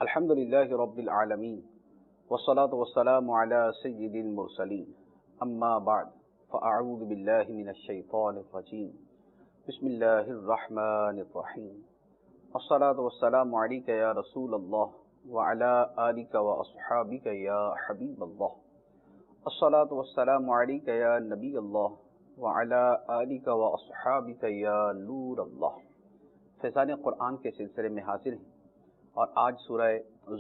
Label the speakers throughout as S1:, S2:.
S1: الحمدللہ رب العالمین والصلاة والسلام علی سید المرسلین اما بعد فاعوذ باللہ من الشیطان الرجیم بسم اللہ الرحمن الرحیم الصلاة والسلام علیک یا رسول اللہ وعلی آلک واصحابک یا حبیب اللہ الصلاة والسلام علیک یا نبی اللہ وعلی آلک واصحابک یا نور اللہ۔ فیضان قرآن کے سلسلے میں حاضر ہیں اور آج سورہ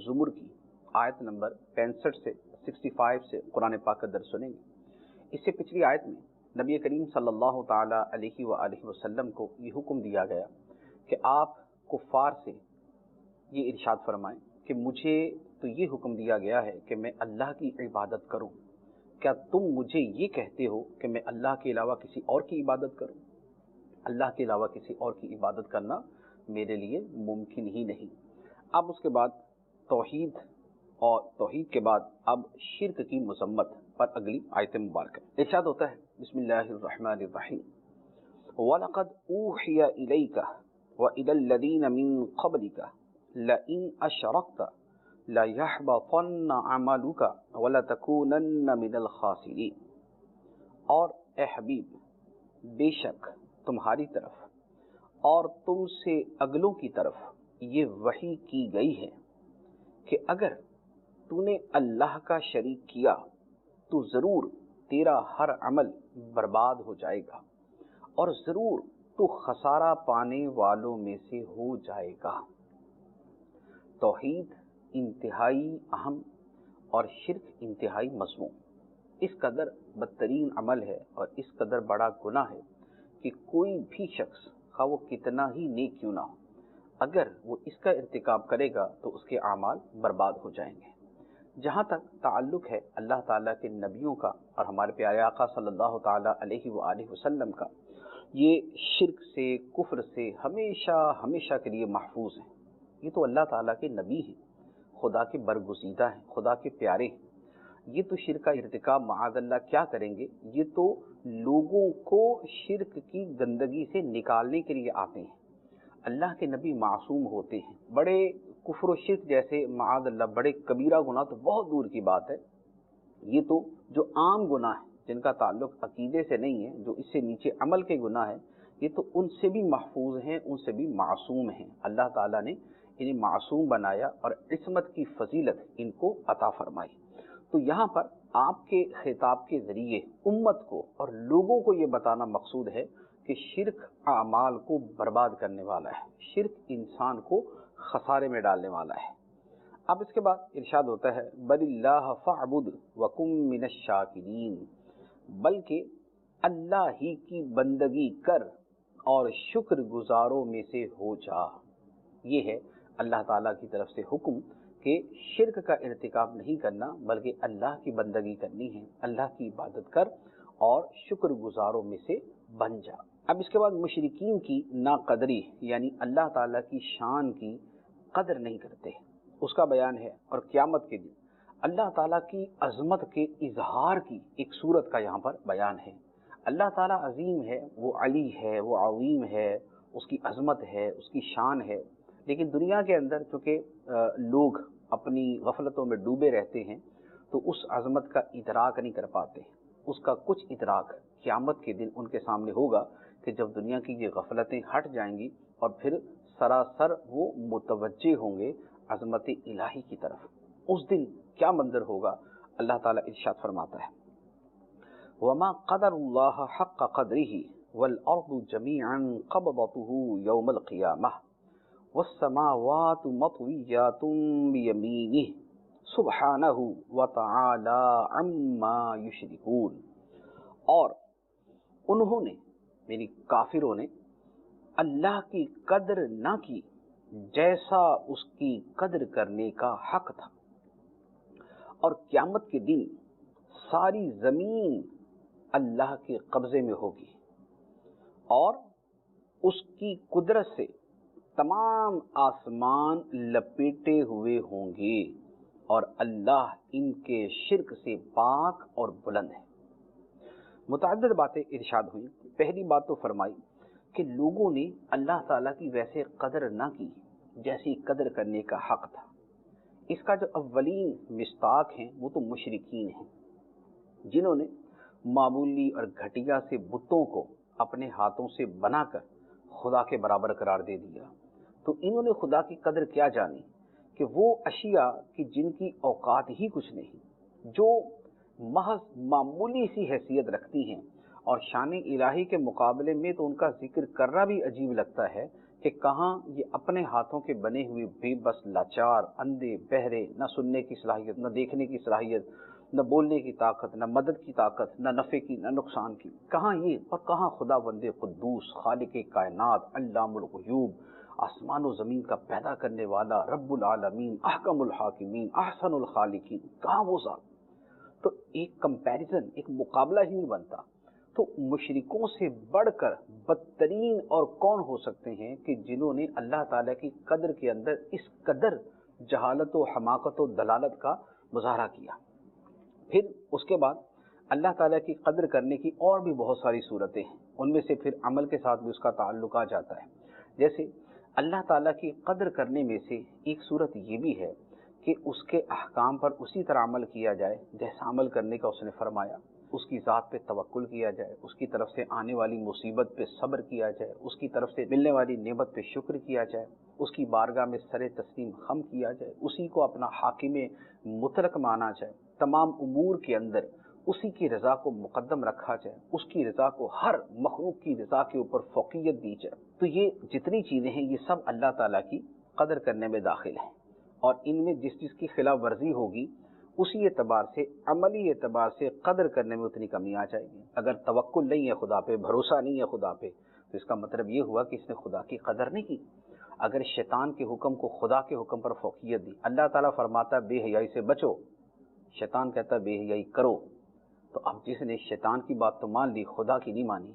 S1: زمر کی آیت نمبر 65 سے 65 سے قرآن پاک کا درس سنیں گے۔ اس سے پچھلی آیت میں نبی کریم صلی اللہ تعالی علیہ وآلہ وسلم کو یہ حکم دیا گیا کہ آپ کفار سے یہ ارشاد فرمائیں کہ مجھے تو یہ حکم دیا گیا ہے کہ میں اللہ کی عبادت کروں، کیا تم مجھے یہ کہتے ہو کہ میں اللہ کے علاوہ کسی اور کی عبادت کروں؟ اللہ کے علاوہ کسی اور کی عبادت کرنا میرے لیے ممکن ہی نہیں۔ اب اس کے بعد توحید اور توحید کے بعد اب شرک کی مذمت پر اگلی آیت مبارکہ ارشاد ہوتا ہے، بسم اللہ الرحمن الرحیم وَلَقَدْ أُوحِيَ إِلَيْكَ وَإِلَى الَّذِينَ مِن قَبْلِكَ لَئِنْ أَشْرَكْتَ لَيَحْبَطَنَّ عَمَلُكَ وَلَتَكُونَنَّ مِنَ الْخَاسِرِينَ۔ اور اے حبیب، بے شک تمہاری طرف اور تم سے اگلوں کی طرف یہ وحی کی گئی ہے کہ اگر تو نے اللہ کا شریک کیا تو ضرور تیرا ہر عمل برباد ہو جائے گا اور ضرور تو خسارہ پانے والوں میں سے ہو جائے گا۔ توحید انتہائی اہم اور شرک انتہائی مذموم، اس قدر بدترین عمل ہے اور اس قدر بڑا گناہ ہے کہ کوئی بھی شخص خواہ وہ کتنا ہی نیک کیوں نہ ہو، اگر وہ اس کا ارتکاب کرے گا تو اس کے اعمال برباد ہو جائیں گے۔ جہاں تک تعلق ہے اللہ تعالیٰ کے نبیوں کا اور ہمارے پیارے آقا صلی اللہ تعالیٰ علیہ وآلہ وسلم کا، یہ شرک سے کفر سے ہمیشہ ہمیشہ کے لیے محفوظ ہیں۔ یہ تو اللہ تعالیٰ کے نبی ہیں، خدا کے برگزیدہ ہیں، خدا کے پیارے ہیں۔ یہ تو شرک کا ارتکاب معاذ اللہ کیا کریں گے، یہ تو لوگوں کو شرک کی گندگی سے نکالنے کے لیے آتے ہیں۔ اللہ کے نبی معصوم ہوتے ہیں، بڑے کفر و شرک جیسے معاذ اللہ بڑے کبیرہ گناہ تو بہت دور کی بات ہے، یہ تو جو عام گناہ ہیں جن کا تعلق عقیدے سے نہیں ہے، جو اس سے نیچے عمل کے گناہ ہیں، یہ تو ان سے بھی محفوظ ہیں، ان سے بھی معصوم ہیں۔ اللہ تعالیٰ نے انہیں معصوم بنایا اور عصمت کی فضیلت ان کو عطا فرمائی۔ تو یہاں پر آپ کے خطاب کے ذریعے امت کو اور لوگوں کو یہ بتانا مقصود ہے کہ شرک اعمال کو برباد کرنے والا ہے، شرک انسان کو خسارے میں ڈالنے والا ہے۔ اب اس کے بعد ارشاد ہوتا ہے، بَلِ اللَّهَ فَاعْبُدْ وَكُن مِّنَ الشَّاكِرِينَ، بلکہ اللہ ہی کی بندگی کر اور شکر گزاروں میں سے ہو جا۔ یہ ہے اللہ تعالیٰ کی طرف سے حکم کہ شرک کا ارتکاب نہیں کرنا بلکہ اللہ کی بندگی کرنی ہے، اللہ کی عبادت کر اور شکر گزاروں میں سے بن جا۔ اب اس کے بعد مشرکین کی ناقدری یعنی اللہ تعالیٰ کی شان کی قدر نہیں کرتے، اس کا بیان ہے، اور قیامت کے دن اللہ تعالیٰ کی عظمت کے اظہار کی ایک صورت کا یہاں پر بیان ہے۔ اللہ تعالیٰ عظیم ہے، وہ علی ہے، وہ عظیم ہے، اس کی عظمت ہے، اس کی شان ہے، لیکن دنیا کے اندر چونکہ لوگ اپنی غفلتوں میں ڈوبے رہتے ہیں تو اس عظمت کا ادراک نہیں کر پاتے۔ اس کا کچھ ادراک قیامت کے دن ان کے سامنے ہوگا کہ جب دنیا کی یہ غفلتیں ہٹ جائیں گی اور پھر سراسر وہ متوجہ ہوں گے عظمت الہی کی طرف۔ اس دن کیا منظر ہوگا، اللہ تعالیٰ ارشاد فرماتا ہے، وَمَا قَدَرُ اللَّهَ حَقَّ قَدْرِهِ وَالْأَرْضُ جَمِيعًا قَبْضَتُهُ يَوْمَ الْقِيَامَةِ وَالسَّمَاوَاتُ مَطْوِيَّاتٌ بِيَمِينِهِ سُبْحَانَهُ وَتَعَالَى عَمَّا يُشْرِكُونَ۔ اور انہوں نے یعنی کافروں نے اللہ کی قدر نہ کی جیسا اس کی قدر کرنے کا حق تھا، اور قیامت کے دن ساری زمین اللہ کے قبضے میں ہوگی اور اس کی قدرت سے تمام آسمان لپیٹے ہوئے ہوں گے، اور اللہ ان کے شرک سے پاک اور بلند ہے۔ متعدد باتیں ارشاد ہوئیں۔ پہلی بات تو فرمائی کہ لوگوں نے اللہ تعالیٰ کی ویسے قدر نہ کی جیسی قدر کرنے کا حق تھا، اس کا جو اولین مصداق ہیں وہ تو مشرکین ہیں، جنہوں نے معمولی اور گھٹیا سے بتوں کو اپنے ہاتھوں سے بنا کر خدا کے برابر قرار دے دیا۔ تو انہوں نے خدا کی قدر کیا جانی کہ وہ اشیاء کی جن کی اوقات ہی کچھ نہیں، جو محض معمولی سی حیثیت رکھتی ہیں، اور شان الہی کے مقابلے میں تو ان کا ذکر کرنا بھی عجیب لگتا ہے کہ کہاں یہ اپنے ہاتھوں کے بنے ہوئے بے بس لاچار، اندھے، بہرے، نہ سننے کی صلاحیت، نہ دیکھنے کی صلاحیت، نہ بولنے کی طاقت، نہ مدد کی طاقت، نہ نفع کی، نہ نقصان کی، کہاں یہ اور کہاں خدا بند قدوس، خالق کائنات، علام الغیوب، آسمان و زمین کا پیدا کرنے والا، رب العالمین، احکم الحاکمین، احسن الخالقین، کہاں وہ ذات؟ تو ایک کمپیریزن، ایک مقابلہ ہی نہیں بنتا۔ تو مشرکوں سے بڑھ کر بدترین اور کون ہو سکتے ہیں کہ جنہوں نے اللہ تعالیٰ کی قدر کے اندر اس قدر جہالت و حماقت و دلالت کا مظاہرہ کیا۔ پھر اس کے بعد اللہ تعالیٰ کی قدر کرنے کی اور بھی بہت ساری صورتیں ہیں، ان میں سے پھر عمل کے ساتھ بھی اس کا تعلق آ جاتا ہے۔ جیسے اللہ تعالیٰ کی قدر کرنے میں سے ایک صورت یہ بھی ہے کہ اس کے احکام پر اسی طرح عمل کیا جائے جیسا عمل کرنے کا اس نے فرمایا، اس کی ذات پہ توکل کیا جائے، اس کی طرف سے آنے والی مصیبت پہ صبر کیا جائے، اس کی طرف سے ملنے والی نعمت پہ شکر کیا جائے، اس کی بارگاہ میں سر تسلیم خم کیا جائے، اسی کو اپنا حاکم مطلق مانا جائے، تمام امور کے اندر اسی کی رضا کو مقدم رکھا جائے، اس کی رضا کو ہر مخلوق کی رضا کے اوپر فوقیت دی جائے۔ تو یہ جتنی چیزیں ہیں یہ سب اللہ تعالیٰ کی قدر کرنے میں داخل ہیں، اور ان میں جس چیز کی خلاف ورزی ہوگی اسی اعتبار سے، عملی اعتبار سے قدر کرنے میں اتنی کمی آ جائے گی۔ اگر توکل نہیں ہے خدا پہ، بھروسہ نہیں ہے خدا پہ، تو اس کا مطلب یہ ہوا کہ اس نے خدا کی قدر نہیں کی۔ اگر شیطان کے حکم کو خدا کے حکم پر فوقیت دی، اللہ تعالیٰ فرماتا بے حیائی سے بچو، شیطان کہتا بے حیائی کرو، تو اب جس نے شیطان کی بات تو مان لی، خدا کی نہیں مانی،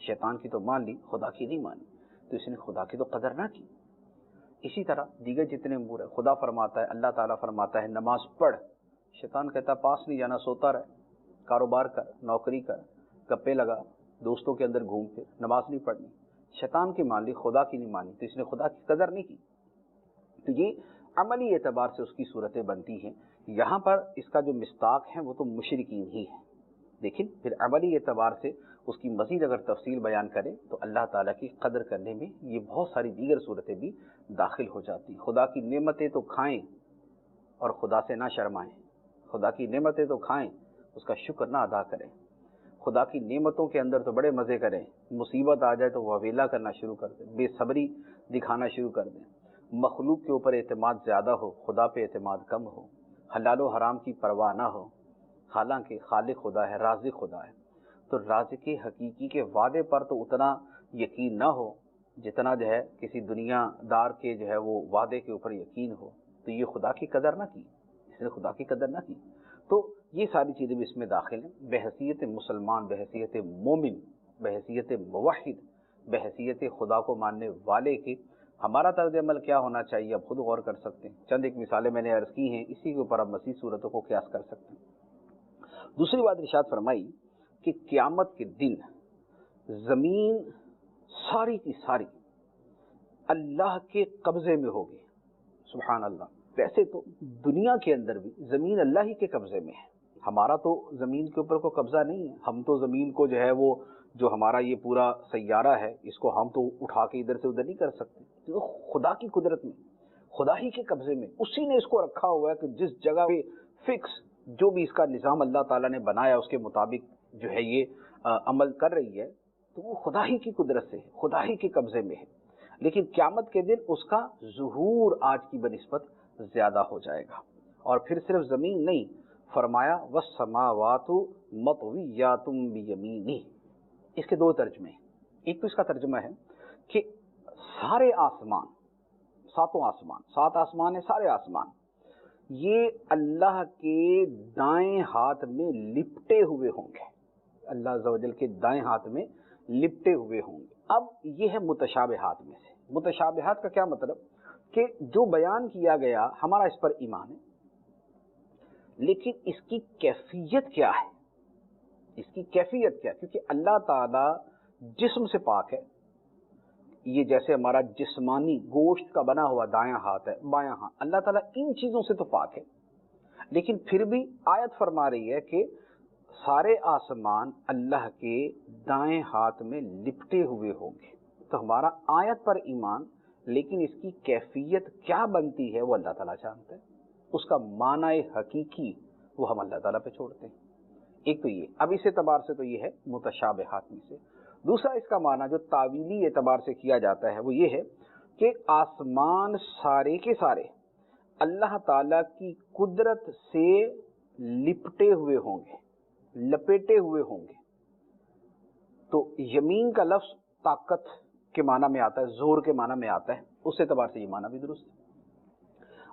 S1: شیطان کی تو مان لی، خدا کی نہیں مانی، تو اس نے خدا کی تو قدر نہ کی۔ اسی طرح دیگر جتنے امور ہیں، خدا فرماتا ہے، اللہ تعالیٰ فرماتا ہے نماز پڑھ، شیطان کہتا ہے پاس نہیں جانا، سوتا رہ، کاروبار کر، نوکری کر، گپے لگا، دوستوں کے اندر گھوم پھر، نماز نہیں پڑھنی۔ شیطان کی مان لی، خدا کی نہیں مانی، تو اس نے خدا کی قدر نہیں کی۔ تو یہ عملی اعتبار سے اس کی صورتیں بنتی ہیں۔ یہاں پر اس کا جو مصداق ہے وہ تو مشرکین ہی ہے، لیکن پھر عملی اعتبار سے اس کی مزید اگر تفصیل بیان کریں تو اللہ تعالیٰ کی قدر کرنے میں یہ بہت ساری دیگر صورتیں بھی داخل ہو جاتی ہیں۔ خدا کی نعمتیں تو کھائیں اور خدا سے نہ شرمائیں، خدا کی نعمتیں تو کھائیں، اس کا شکر نہ ادا کریں، خدا کی نعمتوں کے اندر تو بڑے مزے کریں، مصیبت آ جائے تو واویلا کرنا شروع کر دیں، بے صبری دکھانا شروع کر دیں، مخلوق کے اوپر اعتماد زیادہ ہو، خدا پہ اعتماد کم ہو، حلال و حرام کی پرواہ نہ ہو، حالانکہ خالق خدا ہے، رازق خدا ہے، تو رازق حقیقی کے وعدے پر تو اتنا یقین نہ ہو جتنا جو ہے کسی دنیا دار کے جو ہے وہ وعدے کے اوپر یقین ہو، تو یہ خدا کی قدر نہ کی، اس نے خدا کی قدر نہ کی۔ تو یہ ساری چیزیں بھی اس میں داخل ہیں۔ بحیثیت مسلمان، بحیثیت مومن، بحیثیت موحد، بحیثیت خدا کو ماننے والے کے ہمارا طرز عمل کیا ہونا چاہیے اب خود غور کر سکتے ہیں۔ چند ایک مثالیں میں نے عرض کی ہیں، اسی کے اوپر اب مزید صورتوں کو قیاس کر سکتے ہیں۔ دوسری بات ارشاد فرمائی کہ قیامت کے دن زمین ساری کی ساری اللہ کے قبضے میں ہوگی۔ سبحان اللہ۔ ویسے تو دنیا کے اندر بھی زمین اللہ ہی کے قبضے میں ہے، ہمارا تو زمین کے اوپر کوئی قبضہ نہیں ہے، ہم تو زمین کو جو ہے وہ جو ہمارا یہ پورا سیارہ ہے اس کو ہم تو اٹھا کے ادھر سے ادھر نہیں کر سکتے، تو خدا کی قدرت میں، خدا ہی کے قبضے میں، اسی نے اس کو رکھا ہوا ہے کہ جس جگہ پہ فکس جو بھی اس کا نظام اللہ تعالیٰ نے بنایا اس کے مطابق جو ہے یہ عمل کر رہی ہے، تو وہ خدا ہی کی قدرت سے ہے، خدا ہی کے قبضے میں ہے۔ لیکن قیامت کے دن اس کا ظہور آج کی بنسبت زیادہ ہو جائے گا، اور پھر صرف زمین نہیں، فرمایا والسماوات مطویات بیمینہ۔ اس کے دو ترجمے ہیں، ایک تو اس کا ترجمہ ہے کہ سارے آسمان، ساتوں آسمان، سات آسمان ہیں، سارے آسمان یہ اللہ کے دائیں ہاتھ میں لپٹے ہوئے ہوں گے، اللہ عز و جل کے دائیں ہاتھ میں لپٹے ہوئے ہوں گے۔ اب یہ ہے متشابہات میں سے۔ متشابہات کا کیا مطلب کہ جو بیان کیا گیا ہمارا اس پر ایمان ہے، لیکن اس کی کیفیت کیا ہے، اس کی کیفیت کیا ہے؟ کیونکہ اللہ تعالی جسم سے پاک ہے، یہ جیسے ہمارا جسمانی گوشت کا بنا ہوا دایاں ہاتھ ہے، بایاں ہاتھ، اللہ تعالیٰ ان چیزوں سے تو پاک ہے، لیکن پھر بھی آیت فرما رہی ہے کہ سارے آسمان اللہ کے دائیں ہاتھ میں لپٹے ہوئے ہوں گے۔ تو ہمارا آیت پر ایمان، لیکن اس کی کیفیت کیا بنتی ہے وہ اللہ تعالیٰ جانتا ہے، اس کا معنی حقیقی وہ ہم اللہ تعالیٰ پہ چھوڑتے ہیں۔ ایک تو یہ، اب اس اعتبار سے تو یہ ہے متشابہات میں سے۔ دوسرا اس کا معنی جو تعویلی اعتبار سے کیا جاتا ہے وہ یہ ہے کہ آسمان سارے کے سارے اللہ تعالیٰ کی قدرت سے لپٹے ہوئے ہوں گے، لپیٹے ہوئے ہوں گے۔ تو یمین کا لفظ طاقت کے معنی میں آتا ہے، زور کے معنی میں آتا ہے، اس اعتبار سے یہ معنی بھی درست ہے۔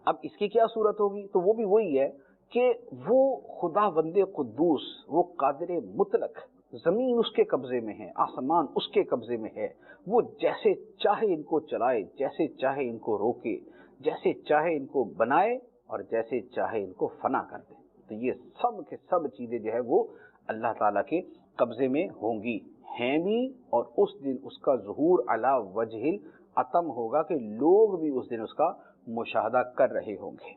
S1: اب اس کی کیا صورت ہوگی؟ تو وہ بھی وہی ہے کہ وہ خدا بند قدوس، وہ قادر مطلق، زمین اس کے قبضے میں ہے، آسمان اس کے قبضے میں ہے، وہ جیسے چاہے ان کو چلائے، جیسے چاہے ان کو روکے، جیسے چاہے ان کو بنائے اور جیسے چاہے ان کو فنا کر دے۔ تو یہ سب کے سب چیزیں جو ہے وہ اللہ تعالیٰ کے قبضے میں ہوں گی، ہیں بھی، اور اس دن اس کا ظہور علی وجہ الاتم ہوگا کہ لوگ بھی اس دن اس کا مشاہدہ کر رہے ہوں گے۔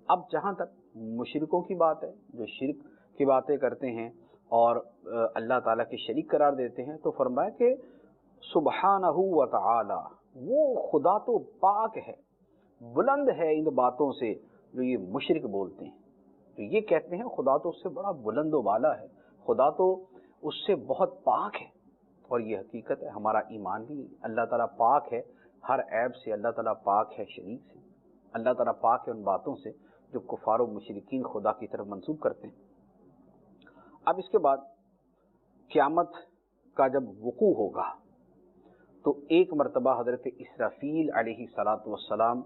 S1: اب جہاں تک مشرکوں کی بات ہے، جو شرک کی باتیں کرتے ہیں اور اللہ تعالیٰ کے شریک قرار دیتے ہیں، تو فرمایا کہ سبحانہ و تعالی، وہ خدا تو پاک ہے، بلند ہے ان باتوں سے جو یہ مشرک بولتے ہیں۔ تو یہ کہتے ہیں خدا تو اس سے بڑا بلند و بالا ہے، خدا تو اس سے بہت پاک ہے، اور یہ حقیقت ہے۔ ہمارا ایمان بھی اللہ تعالیٰ پاک ہے، ہر عیب سے اللہ تعالیٰ پاک ہے، شریک سے اللہ تعالیٰ پاک ہے ان باتوں سے جو کفار و مشرکین خدا کی طرف منسوب کرتے ہیں۔ اب اس کے بعد قیامت کا جب وقوع ہوگا تو ایک مرتبہ حضرت اسرافیل علیہ السلام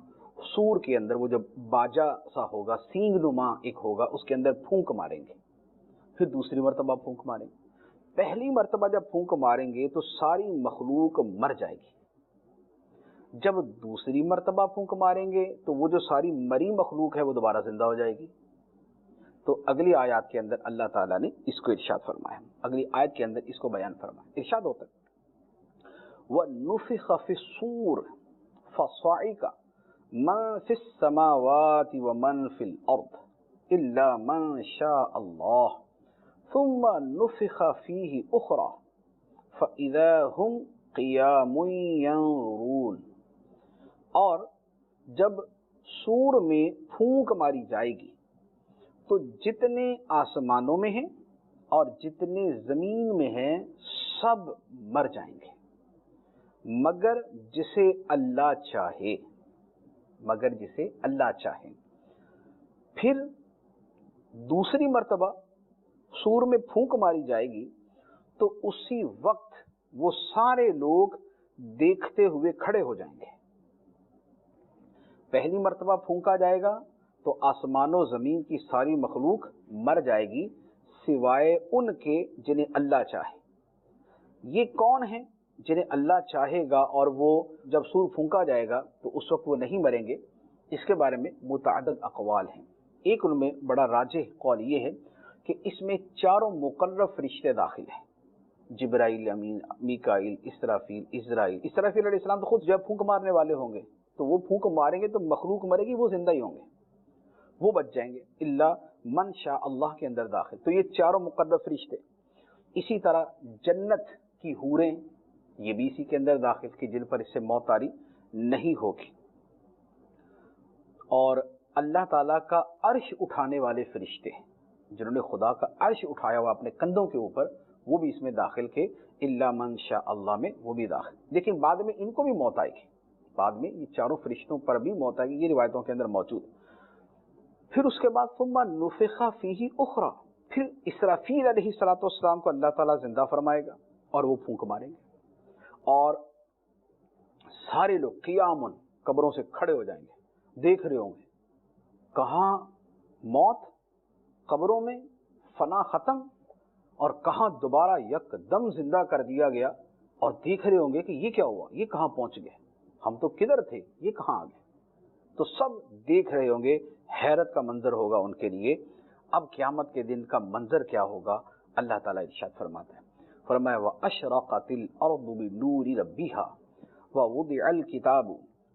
S1: سور کے اندر، وہ جب باجا سا ہوگا، سینگ نما ایک ہوگا، اس کے اندر پھونک ماریں گے، پھر دوسری مرتبہ پھونک ماریں گے۔ پہلی مرتبہ جب پھونک ماریں گے تو ساری مخلوق مر جائے گی۔ جب دوسری مرتبہ پھونک ماریں گے تو وہ جو ساری مری مخلوق ہے وہ دوبارہ زندہ ہو جائے گی۔ تو اگلی آیات کے اندر اللہ تعالیٰ نے اس کو ارشاد فرمایا، اگلی آیت کے اندر اس کو بیان فرمایا، ارشاد ہوتا ہے وَنُفِخَ فِي الصُّورِ فَصَعِقَ مَن فِي السَّمَاوَاتِ وَمَن فِي الْأَرْضِ إِلَّا مَن شَاءَ اللَّهُ ثُمَّ نُفِخَ فِيهِ أُخْرَى فَإِذَا هُمْ قِيَامٌ يَنظُرُونَ۔ اور جب سور میں پھونک ماری جائے گی تو جتنے آسمانوں میں ہیں اور جتنے زمین میں ہیں سب مر جائیں گے، مگر جسے اللہ چاہے، مگر جسے اللہ چاہے۔ پھر دوسری مرتبہ سور میں پھونک ماری جائے گی تو اسی وقت وہ سارے لوگ دیکھتے ہوئے کھڑے ہو جائیں گے۔ پہلی مرتبہ پھونکا جائے گا تو آسمان و زمین کی ساری مخلوق مر جائے گی سوائے ان کے جنہیں اللہ چاہے۔ یہ کون ہیں جنہیں اللہ چاہے گا اور وہ جب سور پھونکا جائے گا تو اس وقت وہ نہیں مریں گے؟ اس کے بارے میں متعدد اقوال ہیں۔ ایک ان میں بڑا راجح قول یہ ہے کہ اس میں چاروں مقرب فرشتے داخل ہیں، جبرائیل، امین، میکائیل، اسرافیل، اسرائیل۔ اسرافیل علیہ السلام تو خود جب پھونک مارنے والے ہوں گے تو وہ پھونک ماریں گے تو مخلوق مرے گی، وہ زندہ ہی ہوں گے، وہ بچ جائیں گے، اللہ من شاء اللہ کے اندر داخل۔ تو یہ چاروں مقرب فرشتے۔ اسی طرح جنت کی حوریں یہ بھی اسی کے اندر داخل کہ جن پر اس سے موت طاری نہیں ہوگی۔ اور اللہ تعالیٰ کا عرش اٹھانے والے فرشتے جنہوں نے خدا کا عرش اٹھایا ہوا اپنے کندھوں کے اوپر، وہ بھی اس میں داخل کے الا من شاء اللہ میں وہ بھی داخل۔ لیکن بعد میں ان کو بھی موت آئے گی، بعد میں یہ چاروں فرشتوں پر بھی موت آئے گی، یہ روایتوں کے اندر موجود۔ پھر اس کے بعد ثم نفخ فیہ اخری، پھر اسرافیل علیہ السلام کو اللہ تعالیٰ زندہ فرمائے گا اور وہ پھونک ماریں گے، اور سارے لوگ قیام قبروں سے کھڑے ہو جائیں گے، دیکھ رہے ہوں گے کہاں موت، قبروں میں فنا ختم، اور کہاں دوبارہ یک دم زندہ کر دیا گیا، اور دیکھ رہے ہوں گے کہ یہ کیا ہوا، یہ کہاں پہنچ گئے، ہم تو کدھر تھے، یہ کہاں آ گئے۔ تو سب دیکھ رہے ہوں گے، حیرت کا منظر ہوگا ان کے لیے۔ اب قیامت کے دن کا منظر کیا ہوگا؟ اللہ تعالیٰ ارشاد فرماتا ہے، فرمایا وَأَشْرَقَتِ الْأَرْضُ بِنُورِ رَبِّهَا ووضع الكتاب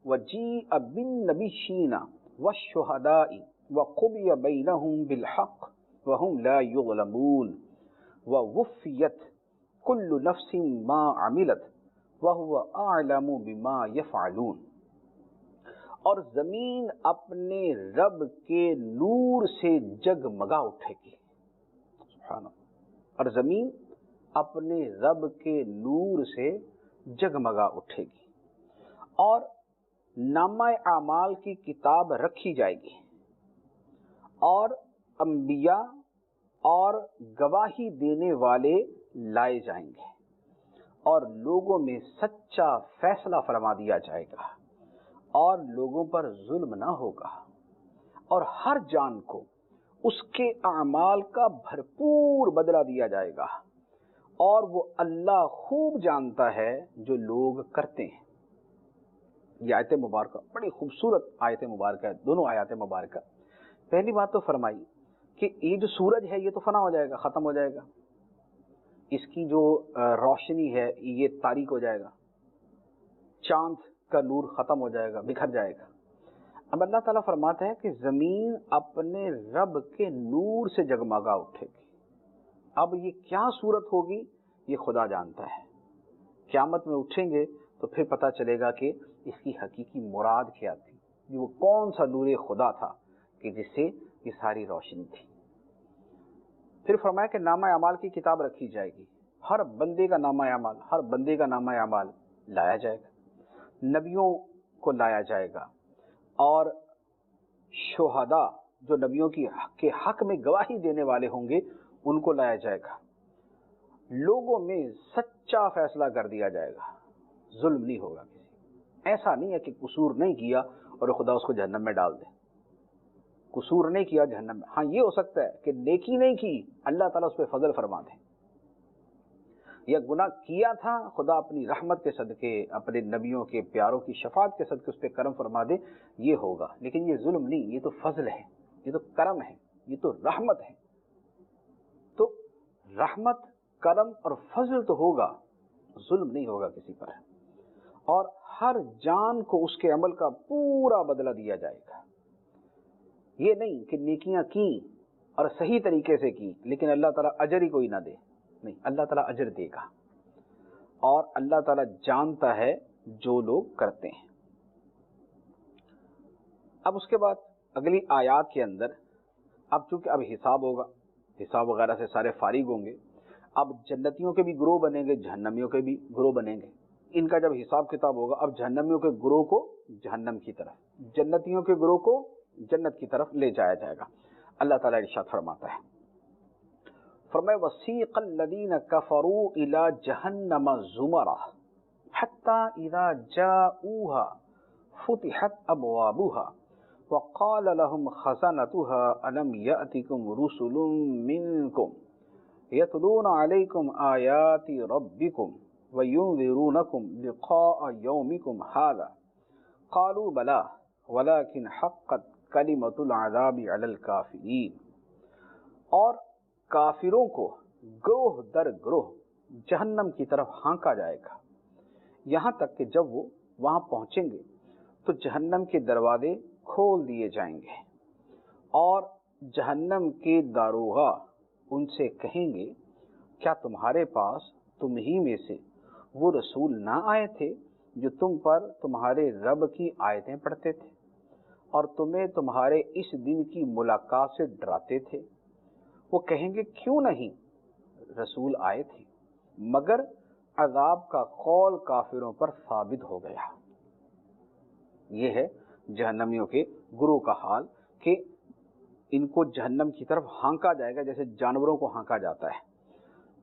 S1: وجيء بالنبيين والشهداء وقضي بينهم بالحق وهم لا يظلمون ووفيت كل نفس ما عملت وهو أعلم بما يفعلون۔ اور زمین اپنے رب کے نور سے جگمگا اٹھے گی، سبحان اللہ، اور زمین اپنے رب کے نور سے جگمگا اٹھے گی، اور نامہ اعمال کی کتاب رکھی جائے گی، اور انبیاء اور گواہی دینے والے لائے جائیں گے، اور لوگوں میں سچا فیصلہ فرما دیا جائے گا، اور لوگوں پر ظلم نہ ہوگا، اور ہر جان کو اس کے اعمال کا بھرپور بدلہ دیا جائے گا، اور وہ اللہ خوب جانتا ہے جو لوگ کرتے ہیں۔ یہ آیت مبارکہ بڑی خوبصورت آیت مبارکہ ہے، دونوں آیات مبارکہ۔ پہلی بات تو فرمائی کہ یہ جو سورج ہے یہ تو فنا ہو جائے گا، ختم ہو جائے گا، اس کی جو روشنی ہے یہ تاریک ہو جائے گا، چاند کا نور ختم ہو جائے گا، بکھر جائے گا۔ اب اللہ تعالیٰ فرماتا ہے کہ زمین اپنے رب کے نور سے جگمگا اٹھے گی۔ اب یہ کیا صورت ہوگی یہ خدا جانتا ہے، قیامت میں اٹھیں گے تو پھر پتہ چلے گا کہ اس کی حقیقی مراد کیا تھی، وہ کون سا نور خدا تھا کہ جس سے یہ ساری روشنی تھی۔ پھر فرمایا کہ نامہ اعمال کی کتاب رکھی جائے گی، ہر بندے کا نامہ اعمال، ہر بندے کا نامہ اعمال لایا جائے گا، نبیوں کو لایا جائے گا، اور شہداء جو نبیوں کے حق میں گواہی دینے والے ہوں گے ان کو لایا جائے گا، لوگوں میں سچا فیصلہ کر دیا جائے گا، ظلم نہیں ہوگا کسی، ایسا نہیں ہے کہ قصور نہیں کیا اور خدا اس کو جہنم میں ڈال دے، قصور نہیں کیا جہنم میں، ہاں یہ ہو سکتا ہے کہ نیکی نہیں کی اللہ تعالیٰ اس پہ فضل فرما دے، یا گناہ کیا تھا خدا اپنی رحمت کے صدقے، اپنے نبیوں کے پیاروں کی شفاعت کے صدقے اس پہ کرم فرما دے، یہ ہوگا، لیکن یہ ظلم نہیں، یہ تو فضل ہے، یہ تو کرم ہے، یہ تو رحمت ہے۔ تو رحمت، کرم اور فضل تو ہوگا، ظلم نہیں ہوگا کسی پر، اور ہر جان کو اس کے عمل کا پورا بدلہ دیا جائے گا۔ یہ نہیں کہ نیکیاں کی اور صحیح طریقے سے کی لیکن اللہ تعالیٰ اجر ہی کوئی نہ دے، نہیں، اللہ تعالیٰ اجر دے گا، اور اللہ تعالیٰ جانتا ہے جو لوگ کرتے ہیں۔ اب اس کے بعد اگلی آیات کے اندر اب چونکہ اب حساب ہوگا، حساب وغیرہ سے سارے فارغ ہوں گے، اب جنتیوں کے بھی گروہ بنیں گے، جہنمیوں کے بھی گروہ بنیں گے، ان کا جب حساب کتاب ہوگا اب جہنمیوں کے گروہ کو جہنم کی طرف، جنتیوں کے گروہ کو جنت کی طرف لے جایا جائے گا۔ اللہ تعالیٰ ارشاد فرماتا ہے، فرمائے وَسِيقَ الَّذِينَ كَفَرُوا إِلَى جَهَنَّمَ زُمَرًا حَتَّى إِذَا جَاءُوهَا فُتِحَتْ أَبْوَابُهَا وَقَالَ لَهُمْ خَزَنَتُهَا أَلَمْ يَأْتِكُمْ رُسُلٌ مِّنكُمْ يَتْلُونَ عَلَيْكُمْ آيَاتِ رَبِّكُمْ وَيُنذِرُونَكُمْ لِقَاءَ يَوْمِكُمْ هَٰذَا قَالُوا بَلَىٰ وَلَٰكِنْ حَقَّتْ كَلِمَةُ الْعَذَابِ عَلَى الْكَافِرِينَ، اور کافروں کو گروہ در گروہ جہنم کی طرف ہانکا جائے گا، یہاں تک کہ جب وہ وہاں پہنچیں گے تو جہنم کے دروازے کھول دیے جائیں گے، اور جہنم کے داروغہ ان سے کہیں گے کیا تمہارے پاس تم ہی میں سے وہ رسول نہ آئے تھے جو تم پر تمہارے رب کی آیتیں پڑھتے تھے اور تمہیں تمہارے اس دن کی ملاقات سے ڈراتے تھے؟ وہ کہیں گے کیوں نہیں، رسول آئے تھے، مگر عذاب کا قول کافروں پر ثابت ہو گیا۔ یہ ہے جہنمیوں کے گروہ کا حال کہ ان کو جہنم کی طرف ہانکا جائے گا جیسے جانوروں کو ہانکا جاتا ہے،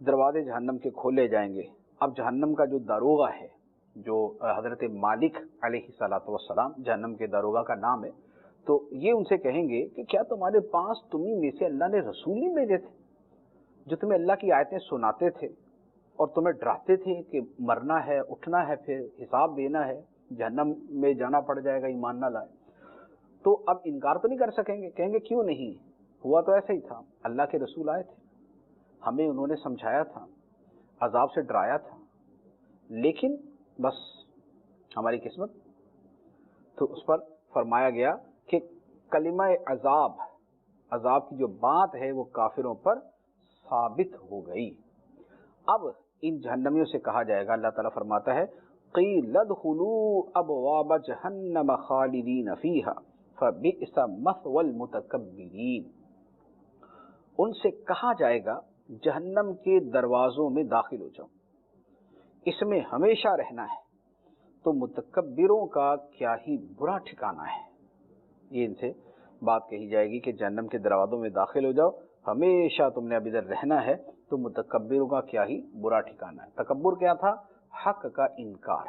S1: دروازے جہنم کے کھولے جائیں گے۔ اب جہنم کا جو داروغہ ہے، جو حضرت مالک علیہ الصلوۃ والسلام جہنم کے داروغہ کا نام ہے، تو یہ ان سے کہیں گے کہ کیا تمہارے پاس تمہیں میں سے اللہ نے رسول نہیں بھیجے تھے جو تمہیں اللہ کی آیتیں سناتے تھے اور تمہیں ڈراتے تھے کہ مرنا ہے، اٹھنا ہے، پھر حساب دینا ہے، جہنم میں جانا پڑ جائے گا ایمان نہ لائے؟ تو اب انکار تو نہیں کر سکیں گے، کہیں گے کیوں نہیں، ہوا تو ایسا ہی تھا، اللہ کے رسول آئے تھے، ہمیں انہوں نے سمجھایا تھا، عذاب سے ڈرایا تھا، لیکن بس ہماری قسمت. تو اس پر فرمایا گیا کہ کلمہ عذاب کی جو بات ہے وہ کافروں پر ثابت ہو گئی. اب ان جہنمیوں سے کہا جائے گا، اللہ تعالیٰ فرماتا ہے قیل ادخلوا ابواب جہنم خالدین فیہا فبئس مثوی المتکبرین. ان سے کہا جائے گا جہنم کے دروازوں میں داخل ہو جاؤ، اس میں ہمیشہ رہنا ہے، تو متکبروں کا کیا ہی برا ٹھکانہ ہے. یہ ان سے بات کہی جائے گی کہ جہنم کے دروازوں میں داخل ہو جاؤ، ہمیشہ تم نے اب ادھر رہنا ہے، تو متکبروں کا کیا ہی برا ٹھکانہ ہے. تکبر کیا تھا؟ حق کا انکار.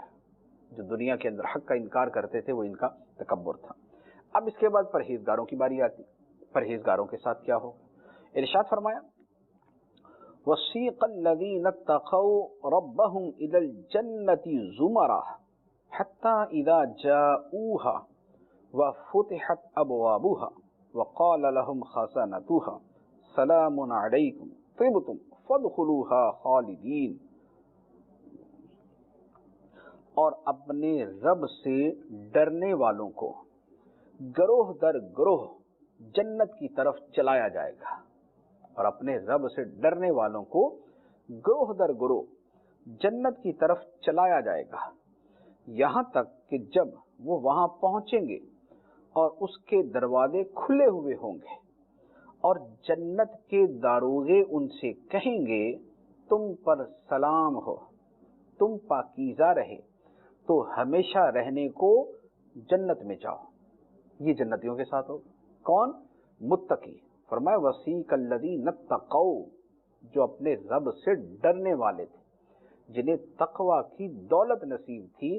S1: جو دنیا کے اندر حق کا انکار کرتے تھے وہ ان کا تکبر تھا. اب اس کے بعد پرہیزگاروں کی باری آتی. پرہیزگاروں کے ساتھ کیا ہوگا؟ ارشاد فرمایا وَسِيقَ الَّذِينَ اتَّقَوْا رَبَّهُمْ إِلَى الْجَنَّةِ زُمَرًا حَتَّى إِذَا جَاءُوهَا وَفُتِحَتْ أَبْوَابُهَا وَقَالَ لَهُمْ خَزَنَتُهَا سَلَامٌ عَلَيْكُمْ طِبْتُمْ فَادْخُلُوهَا خَالِدِينَ. اور اپنے رب سے ڈرنے والوں کو گروہ در گروہ جنت کی طرف چلایا جائے گا. اور اپنے رب سے ڈرنے والوں کو گروہ در گروہ جنت کی طرف چلایا جائے گا، یہاں تک کہ جب وہ وہاں پہنچیں گے اور اس کے دروازے کھلے ہوئے ہوں گے اور جنت کے داروغے ان سے کہیں گے تم پر سلام ہو، تم پاکیزہ رہے تو ہمیشہ رہنے کو جنت میں جاؤ. یہ جنتیوں کے ساتھ ہوگا. کون؟ متقی. فرمایا وسیق الذین اتقوا، جو اپنے رب سے ڈرنے والے تھے، جنہیں تقوی کی دولت نصیب تھی،